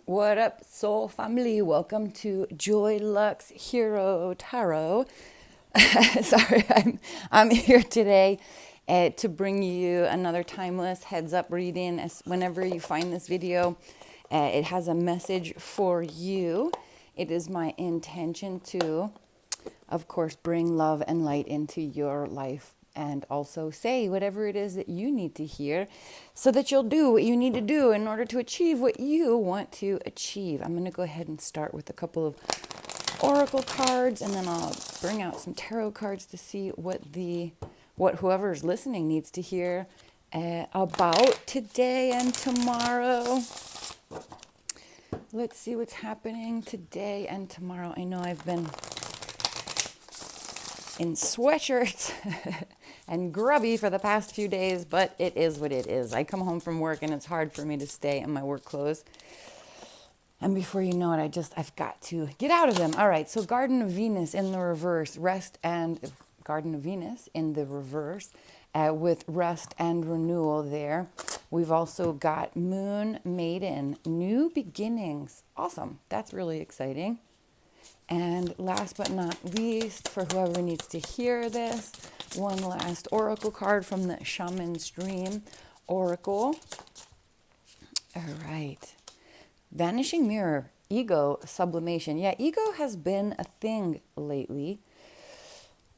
What up, soul family? Welcome to Joy Luxe Hiero Tarot. Sorry, I'm here today to bring you another timeless heads up reading. As whenever you find this video, it has a message for you. It is my intention to, of course, bring love and light into your life and also say whatever it is that you need to hear so that you'll do what you need to do in order to achieve what you want to achieve. I'm going to go ahead and start with a couple of oracle cards, and then I'll bring out some tarot cards to see what whoever's listening needs to hear about today and tomorrow. Let's see what's happening today and tomorrow. I know I've been in sweatshirts and grubby for the past few days, but it is what it is. I come home from work and it's hard for me to stay in my work clothes. And before you know it, I've got to get out of them. All right, so Garden of Venus in the reverse, Garden of Venus in the reverse with rest and renewal there. We've also got Moon Maiden, new beginnings. Awesome, that's really exciting. And last but not least, for whoever needs to hear this, one last oracle card from the Shaman's Dream Oracle. All right. Vanishing Mirror, ego sublimation. Yeah, ego has been a thing lately.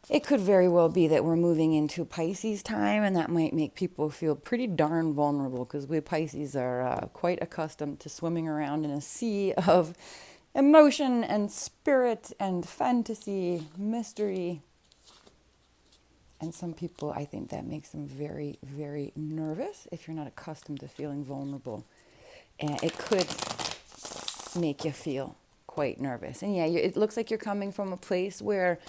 It could very well be that we're moving into Pisces time, and that might make people feel pretty darn vulnerable because we Pisces are quite accustomed to swimming around in a sea of emotion and spirit and fantasy, mystery. And some people, I think that makes them very, very nervous if you're not accustomed to feeling vulnerable. And it could make you feel quite nervous. And yeah, it looks like you're coming from a place where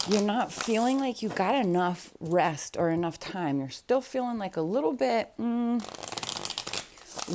you're not feeling like you got enough rest or enough time. You're still feeling like a little bit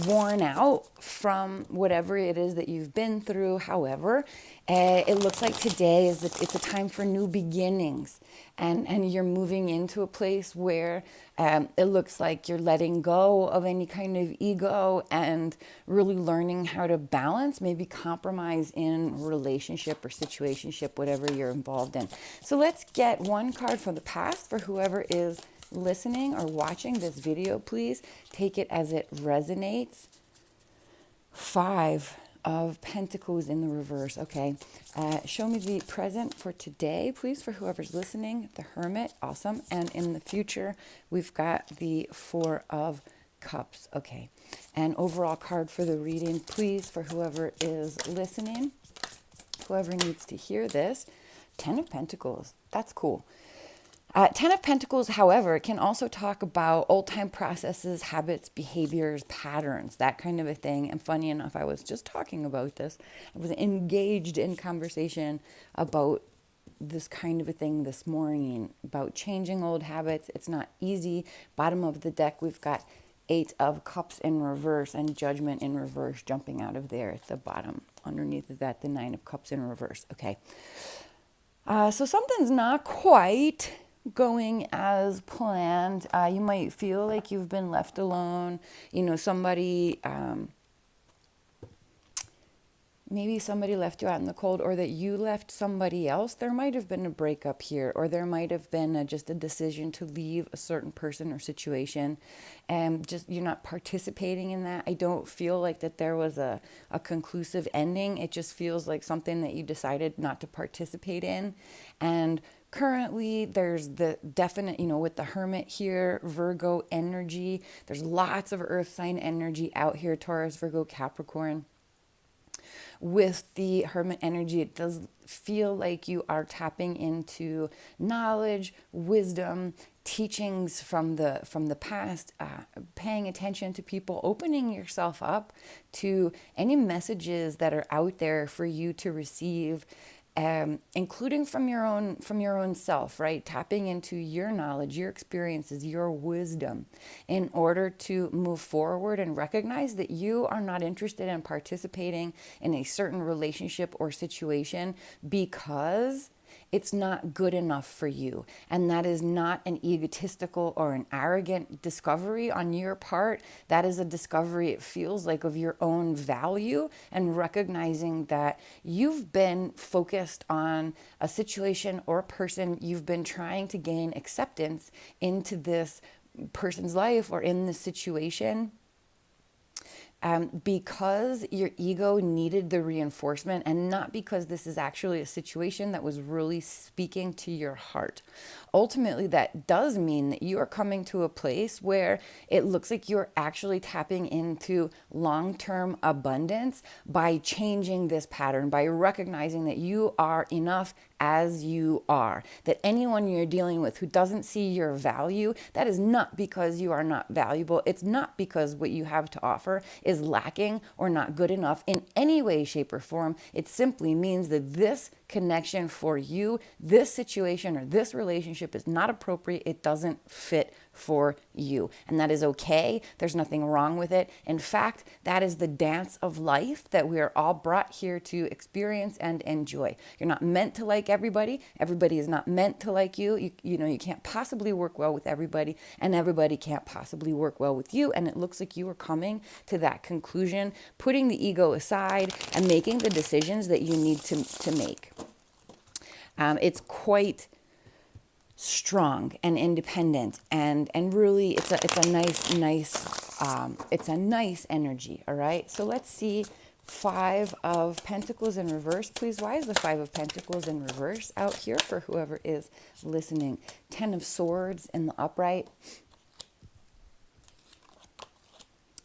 worn out from whatever it is that you've been through. However, it looks like today it's a time for new beginnings, and you're moving into a place where it looks like you're letting go of any kind of ego and really learning how to balance, maybe compromise in relationship or situationship, whatever you're involved in. So let's get one card from the past for whoever is listening or watching this video. Please take it as it resonates. 5 of Pentacles in the reverse. Okay, show me the present for today, please, for whoever's listening. The Hermit, awesome. And in the future, we've got the 4 of Cups. Okay, and overall card for the reading, please, for whoever is listening, whoever needs to hear this. 10 of Pentacles, that's cool. 10 of Pentacles, however, can also talk about old-time processes, habits, behaviors, patterns, that kind of a thing. And funny enough, I was just talking about this. I was engaged in conversation about this kind of a thing this morning, about changing old habits. It's not easy. Bottom of the deck, we've got 8 of Cups in reverse and Judgment in reverse jumping out of there at the bottom. Underneath of that, the 9 of Cups in reverse. Okay. So something's not quite going as planned. You might feel like you've been left alone. You know, maybe somebody left you out in the cold, or that you left somebody else. There might have been a breakup here, or there might have been just a decision to leave a certain person or situation, and just you're not participating in that. I don't feel like that there was a conclusive ending. It just feels like something that you decided not to participate in. And currently, there's the definite, with the Hermit here, Virgo energy. There's lots of earth sign energy out here, Taurus, Virgo, Capricorn. With the Hermit energy, it does feel like you are tapping into knowledge, wisdom, teachings from the past, paying attention to people, opening yourself up to any messages that are out there for you to receive. Including from your own self, right? Tapping into your knowledge, your experiences, your wisdom in order to move forward and recognize that you are not interested in participating in a certain relationship or situation because it's not good enough for you. And that is not an egotistical or an arrogant discovery on your part. That is a discovery, it feels like, of your own value, and recognizing that you've been focused on a situation or a person. You've been trying to gain acceptance into this person's life or in this situation, because your ego needed the reinforcement, and not because this is actually a situation that was really speaking to your heart. Ultimately, that does mean that you are coming to a place where it looks like you're actually tapping into long-term abundance by changing this pattern, by recognizing that you are enough as you are. That anyone you're dealing with who doesn't see your value, that is not because you are not valuable. It's not because what you have to offer is lacking or not good enough in any way, shape, or form. It simply means that this connection for you, this situation or this relationship is not appropriate. It doesn't fit for you. And that is okay. There's nothing wrong with it. In fact, that is the dance of life that we are all brought here to experience and enjoy. You're not meant to like everybody. Everybody is not meant to like you. You can't possibly work well with everybody, and everybody can't possibly work well with you. And it looks like you are coming to that conclusion, putting the ego aside and making the decisions that you need to make. It's quite strong and independent, and really it's a nice energy. All right, so let's see. 5 of Pentacles in reverse, please. Why is the 5 of Pentacles in reverse out here for whoever is listening? 10 of Swords in the upright,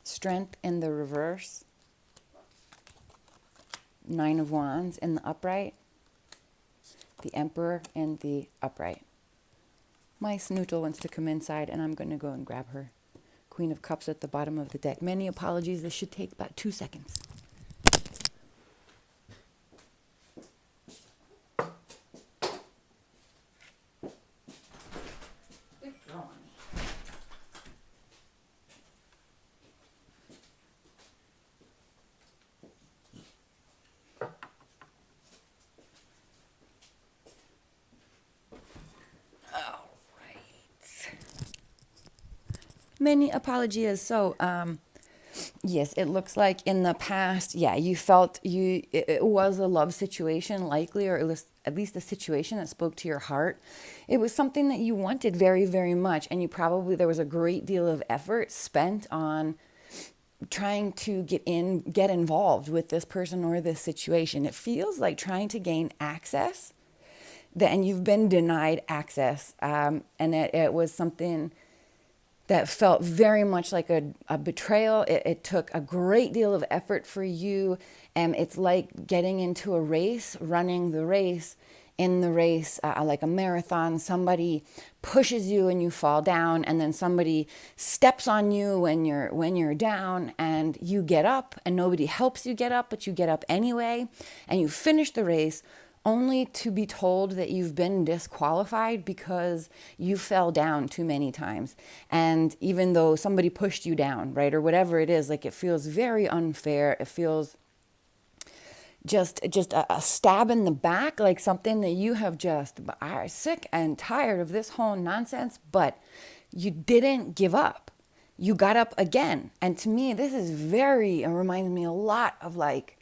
Strength in the reverse, 9 of Wands in the upright, the Emperor in the upright. My snoodle wants to come inside, and I'm going to go and grab her. Queen of Cups at the bottom of the deck. Many apologies. This should take about 2 seconds. Many apologies. So, yes, it looks like in the past, you felt it was a love situation, likely, or at least a situation that spoke to your heart. It was something that you wanted very, very much, and there was a great deal of effort spent on trying to get involved with this person or this situation. It feels like trying to gain access, and you've been denied access, and it was something that felt very much like a betrayal. It took a great deal of effort for you. And it's like getting into a race, running the race. In the race, like a marathon, somebody pushes you and you fall down, and then somebody steps on you when you're down, and you get up, and nobody helps you get up, but you get up anyway, and you finish the race, only to be told that you've been disqualified because you fell down too many times. And even though somebody pushed you down, right, or whatever it is, like, it feels very unfair. It feels just a stab in the back, like something that you have just are sick and tired of this whole nonsense, but you didn't give up. You got up again. And to me, this is it reminds me a lot of like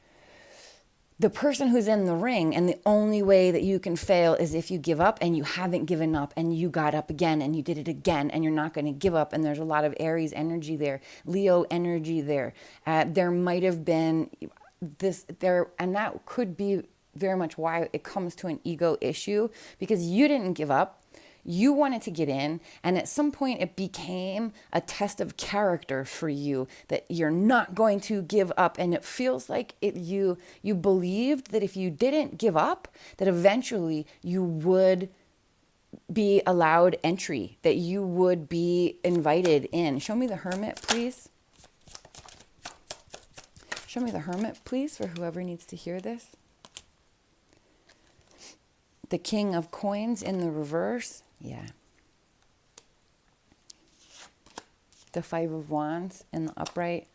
the person who's in the ring, and the only way that you can fail is if you give up, and you haven't given up, and you got up again, and you did it again, and you're not going to give up. And there's a lot of Aries energy there, Leo energy there. There might have been this there, and that could be very much why it comes to an ego issue, because you didn't give up. You wanted to get in, and at some point it became a test of character for you that you're not going to give up. And it feels like you believed that if you didn't give up, that eventually you would be allowed entry, that you would be invited in. Show me the Hermit, please. Show me the Hermit, please, for whoever needs to hear this. The King of Coins in the reverse. Yeah. The 5 of Wands in the upright.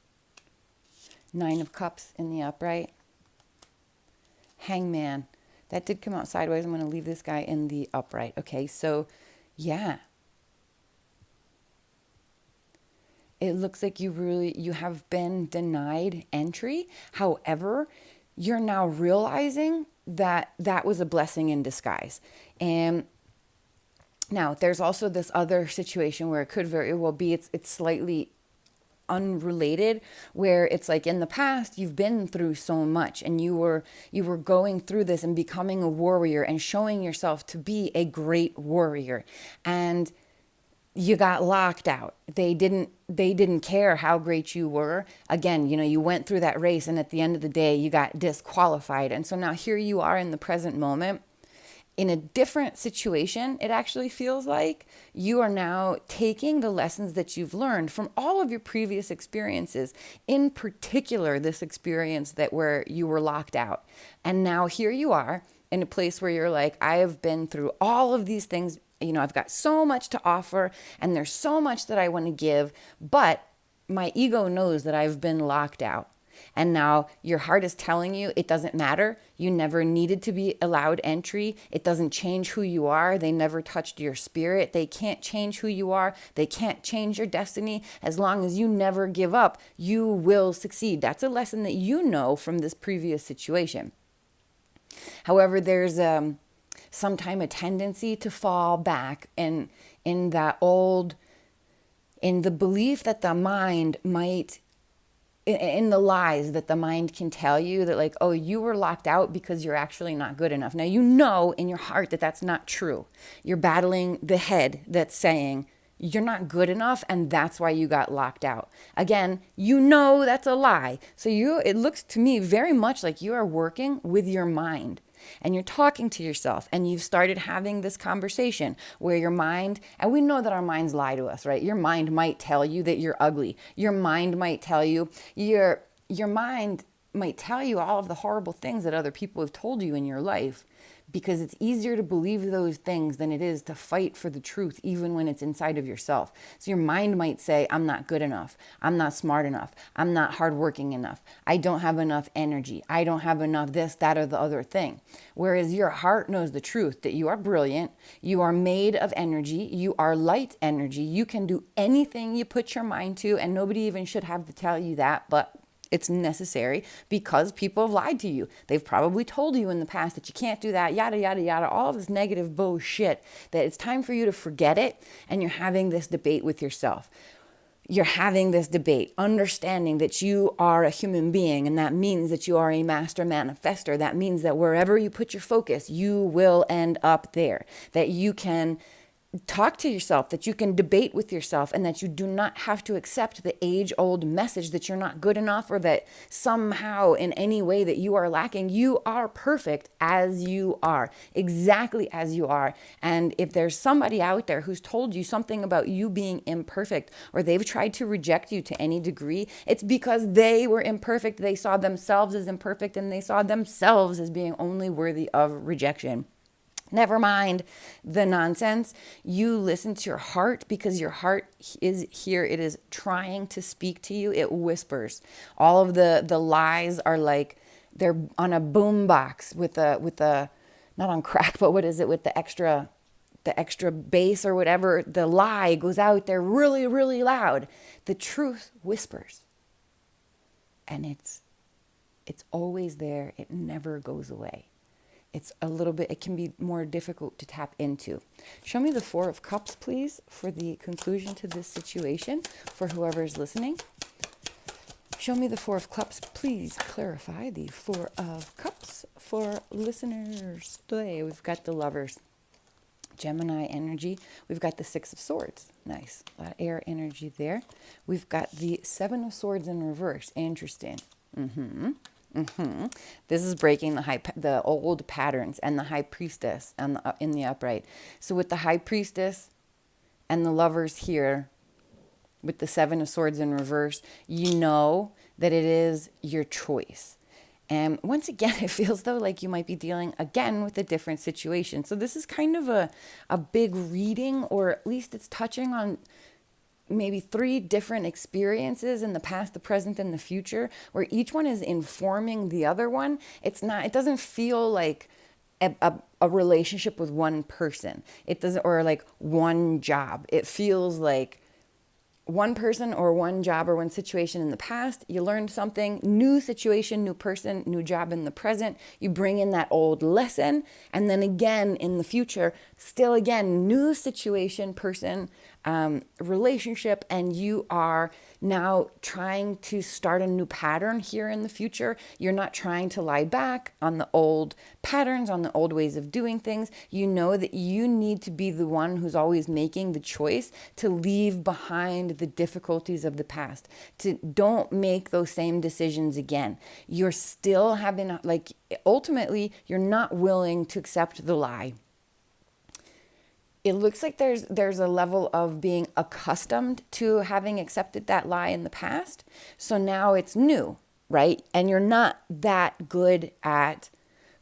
9 of Cups in the upright. Hangman. That did come out sideways. I'm going to leave this guy in the upright. Okay, so yeah. It looks like you have been denied entry. However, you're now realizing that that was a blessing in disguise. And now there's also this other situation where it could very well be, it's slightly unrelated, where it's like in the past you've been through so much and you were going through this and becoming a warrior and showing yourself to be a great warrior, and you got locked out. They didn't care how great you were. Again, you went through that race, and at the end of the day you got disqualified. And so now here you are in the present moment in a different situation. It actually feels like you are now taking the lessons that you've learned from all of your previous experiences, in particular this experience where you were locked out. And now here you are in a place where you're like, I have been through all of these things. I've got so much to offer, and there's so much that I want to give, but my ego knows that I've been locked out. And now your heart is telling you it doesn't matter. You never needed to be allowed entry. It doesn't change who you are. They never touched your spirit. They can't change who you are. They can't change your destiny. As long as you never give up, you will succeed. That's a lesson that you know from this previous situation. However, there's sometimes a tendency to fall back in the belief that the mind might, in the lies that the mind can tell you, that like, oh, you were locked out because you're actually not good enough. Now, in your heart that that's not true. You're battling the head that's saying you're not good enough, and that's why you got locked out. Again, that's a lie. So it looks to me very much like you are working with your mind. And you're talking to yourself, and you've started having this conversation where your mind, and we know that our minds lie to us, right? Your mind might tell you that you're ugly. Your mind might tell you, your mind might tell you all of the horrible things that other people have told you in your life, because it's easier to believe those things than it is to fight for the truth, even when it's inside of yourself. So your mind might say, I'm not good enough. I'm not smart enough. I'm not hardworking enough. I don't have enough energy. I don't have enough this, that, or the other thing. Whereas your heart knows the truth, that you are brilliant. You are made of energy. You are light energy. You can do anything you put your mind to, and nobody even should have to tell you that, but it's necessary because people have lied to you. They've probably told you in the past that you can't do that, yada, yada, yada, all of this negative bullshit, that it's time for you to forget it, and you're having this debate with yourself. You're having this debate, understanding that you are a human being, and that means that you are a master manifester. That means that wherever you put your focus, you will end up there, that you can talk to yourself, that you can debate with yourself, and that you do not have to accept the age-old message that you're not good enough, or that somehow in any way that you are lacking. You are perfect as you are, exactly as you are. And if there's somebody out there who's told you something about you being imperfect, or they've tried to reject you to any degree, it's because they were imperfect. They saw themselves as imperfect, and they saw themselves as being only worthy of rejection. Never mind the nonsense. You listen to your heart, because your heart is here. It is trying to speak to you. It whispers. All of the lies are like they're on a boom box with a not on crack, but what is it, with the extra bass or whatever. The lie goes out there really, really loud. The truth whispers. And it's always there. It never goes away. It can be more difficult to tap into. Show me the Four of Cups, please, for the conclusion to this situation, for whoever's listening. Show me the Four of Cups. Please clarify the Four of Cups for listeners today. We've got the Lovers, Gemini energy. We've got the Six of Swords. Nice. A lot of air energy there. We've got the Seven of Swords in reverse. Interesting. This is breaking the old patterns, and the High Priestess in the upright. So with the High Priestess and the Lovers here, with the Seven of Swords in reverse, you know that it is your choice. And once again, it feels though like you might be dealing again with a different situation. So this is kind of a big reading, or at least it's touching on maybe 3 different experiences in the past, the present, and the future, where each one is informing the other one. It doesn't feel like a relationship with one person. It doesn't, or like one job. It feels like one person or one job or one situation in the past. You learned something, new situation, new person, new job in the present. You bring in that old lesson. And then again in the future, still again, new situation, person, relationship, and you are now trying to start a new pattern here in the future. You're not trying to lie back on the old patterns, on the old ways of doing things. You know that you need to be the one who's always making the choice to leave behind the difficulties of the past. To don't make those same decisions again. You're still having, like, ultimately, you're not willing to accept the lie. It looks like there's a level of being accustomed to having accepted that lie in the past. So now it's new, right? And you're not that good at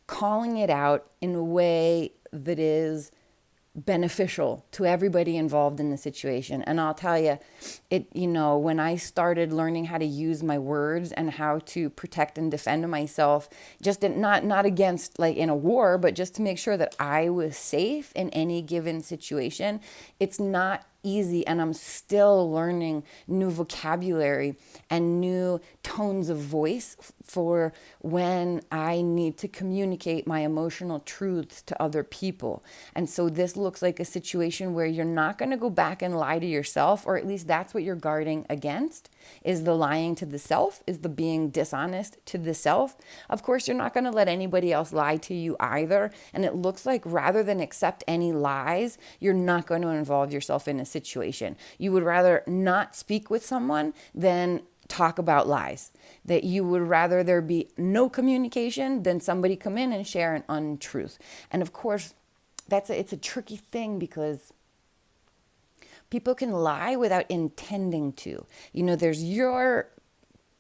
calling it out in a way that is beneficial to everybody involved in the situation. And I'll tell you, when I started learning how to use my words and how to protect and defend myself, just not against, like, in a war, but just to make sure that I was safe in any given situation, it's not easy, and I'm still learning new vocabulary and new tones of voice for when I need to communicate my emotional truths to other people. And so this looks like a situation where you're not going to go back and lie to yourself, or at least that's what you're guarding against, is the lying to the self, is the being dishonest to the self. Of course, you're not going to let anybody else lie to you either. And it looks like rather than accept any lies, you're not going to involve yourself in a situation. You would rather not speak with someone than talk about lies. That you would rather there be no communication than somebody come in and share an untruth. And of course, it's a tricky thing because people can lie without intending to. There's your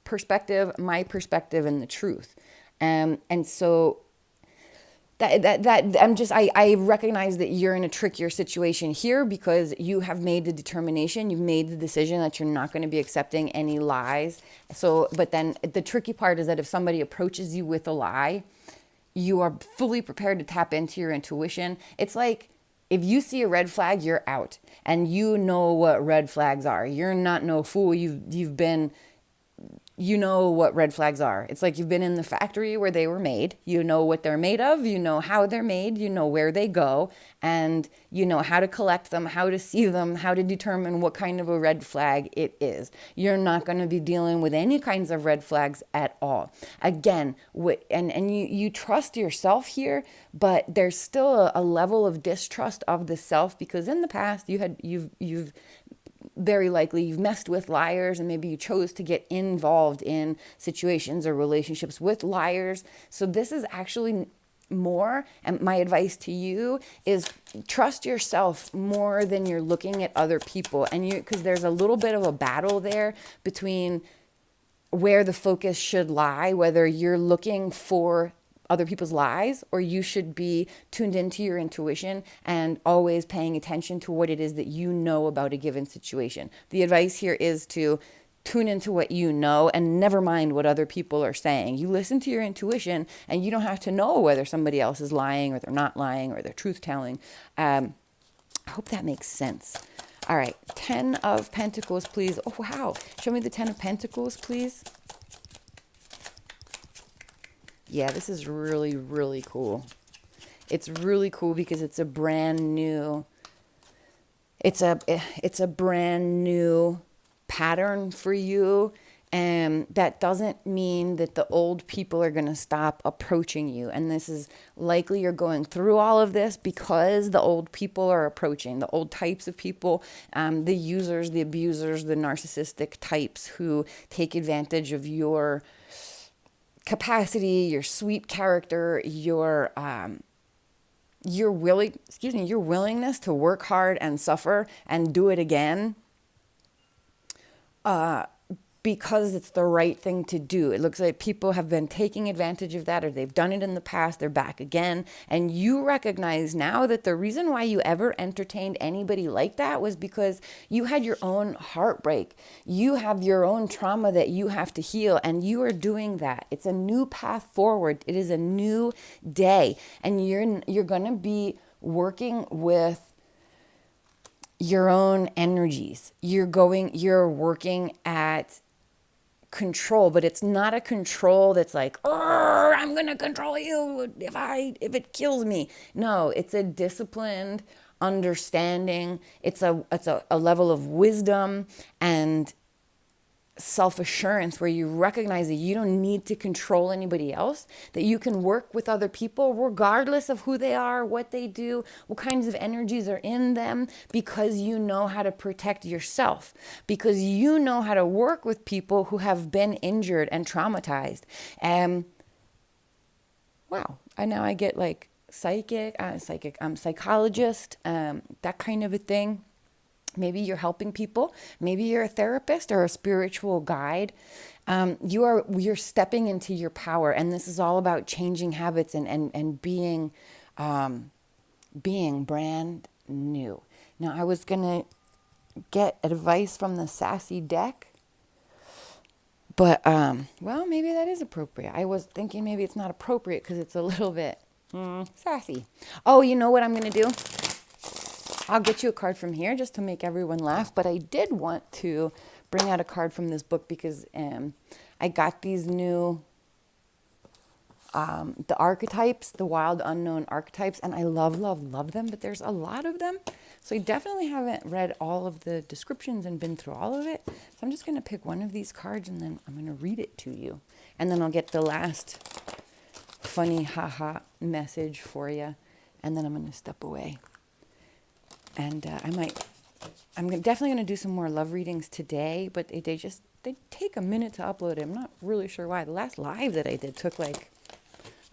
perspective, my perspective, and the truth. And so I recognize that you're in a trickier situation here because you have made the determination, you've made the decision that you're not going to be accepting any lies. So, but then the tricky part is that if somebody approaches you with a lie, you are fully prepared to tap into your intuition. It's like, if you see a red flag, you're out, and you know what red flags are. You're not no fool. You know what red flags are. It's like you've been in the factory where they were made. You know what they're made of. You know how they're made. You know where they go, and you know how to collect them, how to see them, how to determine what kind of a red flag it is. You're not going to be dealing with any kinds of red flags at all. Again, you trust yourself here, but there's still a level of distrust of the self because in the past you've very likely you've messed with liars, and maybe you chose to get involved in situations or relationships with liars. So this is actually more, and my advice to you is trust yourself more than you're looking at other people. And because there's a little bit of a battle there between where the focus should lie, whether you're looking for other people's lies, or you should be tuned into your intuition and always paying attention to what it is that you know about a given situation. The advice here is to tune into what you know and never mind what other people are saying. You listen to your intuition, and you don't have to know whether somebody else is lying or they're not lying or they're truth-telling. I hope that makes sense. All right, 10 of Pentacles, please. Oh, wow. Show me the 10 of Pentacles, please. Yeah, this is really, really cool. It's really cool because it's a brand new, it's a brand new pattern for you. And that doesn't mean that the old people are going to stop approaching you. And this is likely you're going through all of this because the old people are approaching, the old types of people, the users, the abusers, the narcissistic types who take advantage of your capacity, your sweet character, your willingness to work hard and suffer and do it again, because it's the right thing to do. It looks like people have been taking advantage of that, or they've done it in the past, they're back again. And you recognize now that the reason why you ever entertained anybody like that was because you had your own heartbreak. You have your own trauma that you have to heal, and you are doing that. It's a new path forward. It is a new day, and you're going to be working with your own energies. You're working at control, but it's not a control that's like, oh, I'm gonna control you if it kills me. No, it's a disciplined understanding. It's a level of wisdom and self-assurance where you recognize that you don't need to control anybody else, that you can work with other people regardless of who they are, what they do, what kinds of energies are in them, because you know how to protect yourself, because you know how to work with people who have been injured and traumatized. Wow. And now I get like psychologist, that kind of a thing. Maybe you're helping people. Maybe you're a therapist or a spiritual guide. You're stepping into your power, and this is all about changing habits and being brand new. Now, I was gonna get advice from the sassy deck, but well, maybe that is appropriate. I was thinking maybe it's not appropriate because it's a little bit sassy. Oh, you know what I'm gonna do? I'll get you a card from here just to make everyone laugh. But I did want to bring out a card from this book because I got these new, the archetypes, the wild unknown archetypes. And I love them. But there's a lot of them. So I definitely haven't read all of the descriptions and been through all of it. So I'm just going to pick one of these cards and then I'm going to read it to you. And then I'll get the last funny haha message for you. And then I'm going to step away. And I'm definitely going to do some more love readings today, but they take a minute to upload it. I'm not really sure why. The last live that I did took like,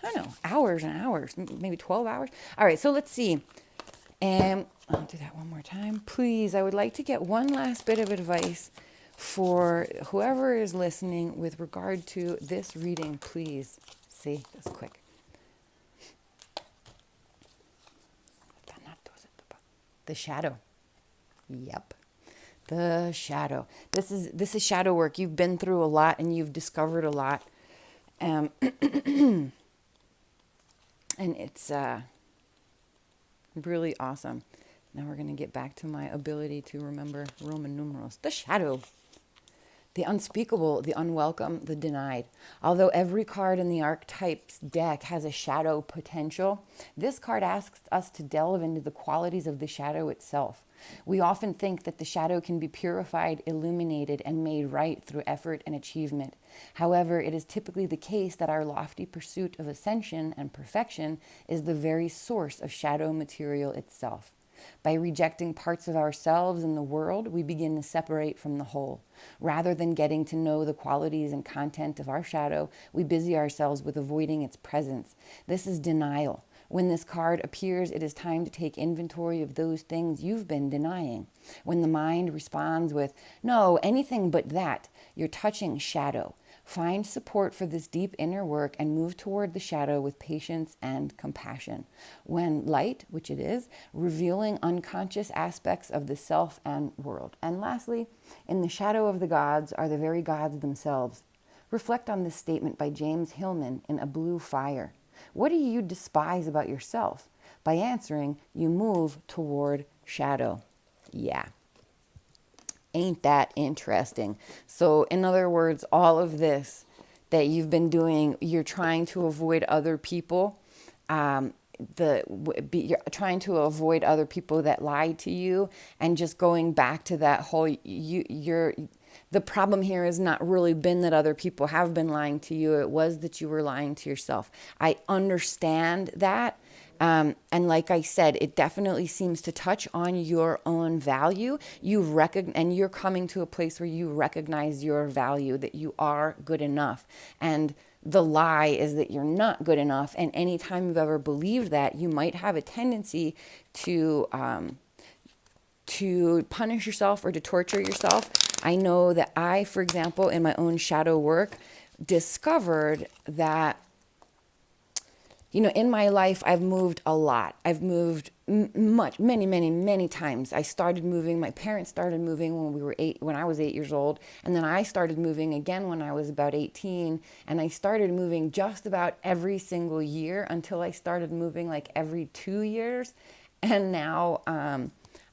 I don't know, hours and hours, maybe 12 hours. All right, so let's see. I'll do that one more time. Please, I would like to get one last bit of advice for whoever is listening with regard to this reading, please. See, that's quick. The shadow. Yep. The shadow. This is shadow work. You've been through a lot and you've discovered a lot. And it's really awesome. Now we're going to get back to my ability to remember Roman numerals. The shadow. The unspeakable, the unwelcome, the denied. Although every card in the archetypes deck has a shadow potential, this card asks us to delve into the qualities of the shadow itself. We often think that the shadow can be purified, illuminated, and made right through effort and achievement. However, it is typically the case that our lofty pursuit of ascension and perfection is the very source of shadow material itself. By rejecting parts of ourselves and the world, we begin to separate from the whole. Rather than getting to know the qualities and content of our shadow, we busy ourselves with avoiding its presence. This is denial. When this card appears, it is time to take inventory of those things you've been denying. When the mind responds with, no, anything but that, you're touching shadow. Find support for this deep inner work and move toward the shadow with patience and compassion. When light, which it is, revealing unconscious aspects of the self and world. And lastly, in the shadow of the gods are the very gods themselves. Reflect on this statement by James Hillman in A Blue Fire. What do you despise about yourself? By answering, you move toward shadow. Yeah. Ain't that interesting? So in other words, all of this that you've been doing, you're trying to avoid other people. You're trying to avoid other people that lied to you, and just going back to that whole, the problem here has not really been that other people have been lying to you. It was that you were lying to yourself. I understand that. And like I said, it definitely seems to touch on your own value. And you're coming to a place where you recognize your value, that you are good enough. And the lie is that you're not good enough. And anytime you've ever believed that, you might have a tendency to punish yourself or to torture yourself I know that I, for example, in my own shadow work, discovered that, you know, in my life, I've moved a lot. I've moved many times. I started moving. My parents started moving when I was 8 years old. And then I started moving again when I was about 18. And I started moving just about every single year until I started moving like every 2 years. And now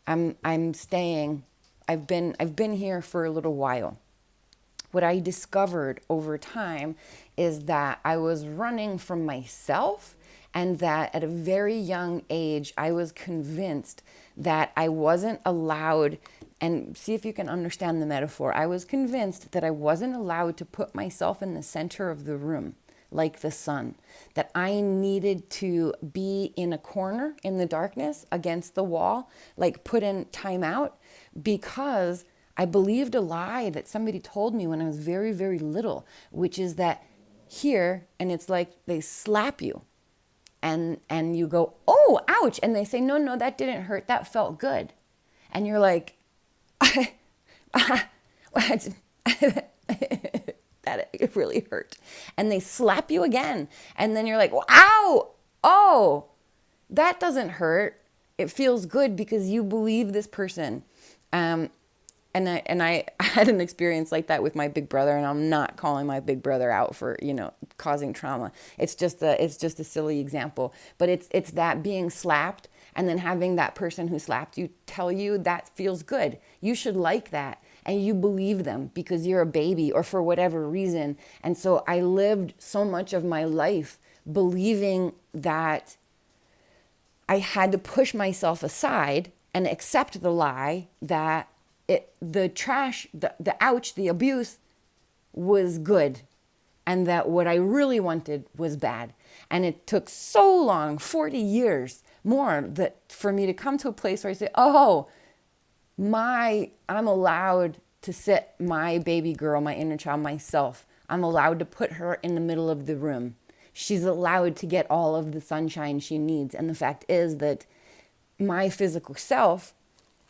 I'm staying. I've been here for a little while. What I discovered over time is that I was running from myself, and that at a very young age, I was convinced that I wasn't allowed, and see if you can understand the metaphor. I was convinced that I wasn't allowed to put myself in the center of the room like the sun, that I needed to be in a corner in the darkness against the wall, like put in timeout, because I believed a lie that somebody told me when I was very, very little, which is that here, and it's like they slap you and you go, oh, ouch. And they say, no, that didn't hurt. That felt good. And you're like, that it really hurt. And they slap you again. And then you're like, ow, oh, that doesn't hurt. It feels good because you believe this person. And I had an experience like that with my big brother, and I'm not calling my big brother out for, you know, causing trauma. It's just a silly example, but it's that being slapped and then having that person who slapped you tell you that feels good. You should like that. And you believe them because you're a baby or for whatever reason. And so I lived so much of my life believing that I had to push myself aside and accept the lie that the trash, the ouch, the abuse was good, and that what I really wanted was bad. And it took so long, 40 years more, that for me to come to a place where I say, oh, I'm allowed to sit my baby girl, my inner child, myself. I'm allowed to put her in the middle of the room. She's allowed to get all of the sunshine she needs. And the fact is that my physical self,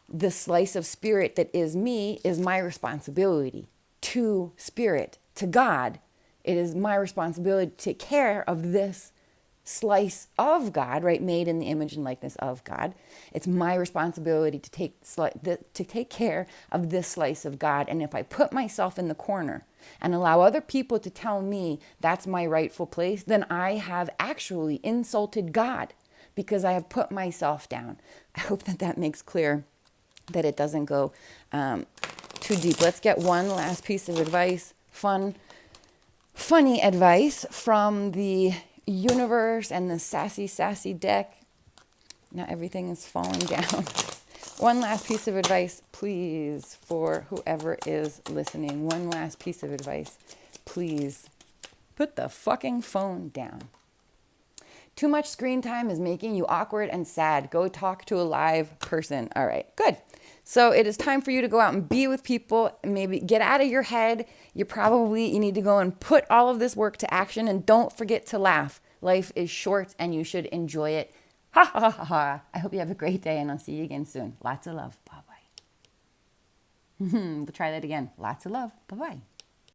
the slice of spirit that is me, is my responsibility to spirit, to God. It is my responsibility to take care of this slice of God, right? Made in the image and likeness of God. It's my responsibility to take care of this slice of God. And if I put myself in the corner and allow other people to tell me that's my rightful place, then I have actually insulted God because I have put myself down. I hope that makes clear, that it doesn't go too deep. Let's get one last piece of advice, funny advice from the universe and the sassy deck. Now everything is falling down. One last piece of advice, please, for whoever is listening. One last piece of advice, please. Put the fucking phone down. Too much screen time is making you awkward and sad. Go talk to a live person. All right, good. So it is time for you to go out and be with people. Maybe get out of your head. You need to go and put all of this work to action. And don't forget to laugh. Life is short and you should enjoy it. Ha ha ha ha. I hope you have a great day, and I'll see you again soon. Lots of love. Bye-bye. We'll try that again. Lots of love. Bye-bye.